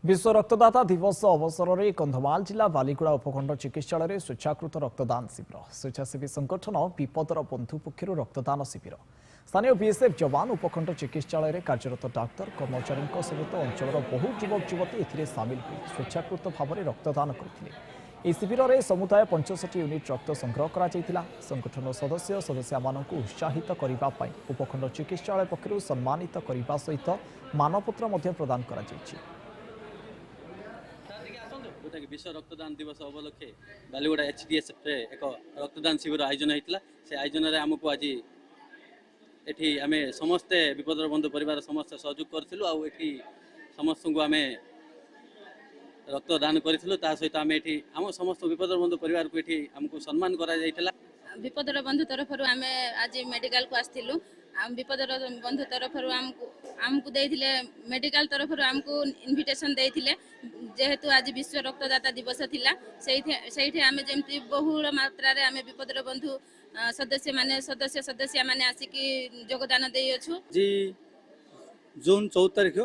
विश्व रक्तदाता दिवस अवसर में कंधमाल जिला बालीगुड़ा उपखंड चिकित्सालय स्वेच्छाकृत रक्तदान शिविर स्वेच्छासेवी संगठन विपदर बंधु पक्षर रक्तदान शिविर स्थानीय बीएसएफ जवान उपखंड चिकित्सालय कार्यरत डाक्तर कर्मचारी सहित अंचल बहु युवक युवती एथिरे हो स्वेच्छाकृत भाव में रक्तदान करते शिविर में समुदाय 65 यूनिट रक्त संग्रह करा संगठन सदस्य सदस्या उत्साहित करने उपखंड चिकित्सालय पक्षर सम्मानित करने सहित मानपत्र प्रदान करा विश्व रक्तदान दिवस उपलक्षे बालीगुड़ा HDSF एक रक्तदान शिविर आयोजन होता से आयोजन में आमको आज एठी आम समस्ते विपदर बंधु परिवार समस्त सहयोग करूँ आठी समस्त को आम रक्तदान करूँ सहित आम एठी आम समस्त विपदर बंधु परिवार को ये आमको सम्मान करा विपदर बंधु तरफ आम आज मेडिकल को आसलु विपदर बंधु तरफ आमको देथिले मेडिकल तरफ आमको इनविटेशन देथिले जेहेतु आज विश्व रक्तदाता दिवस थिला सेठी आमे जेमती बहुल मात्रा रे आमे विपदर बंधु सदस्य माने आसिकी योगदान देई अछु। जी जून 14 तारिख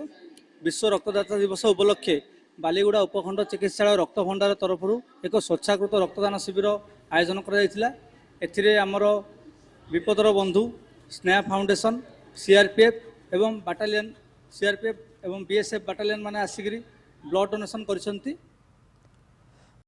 विश्व रक्तदाता दिवस उपलक्षे बालीगुड़ा उपखंड चिकित्सालय रक्त भंडार तरफ एक स्वेच्छाकृत रक्तदान शिविर आयोजन करा एथिरे आमर विपदर बंधु स्नेहा फाउंडेशन CRPF एवं बाटालियन CRPF एवं BSF बाटालियन माने आसिक ब्लड डोनेशन करिसंती।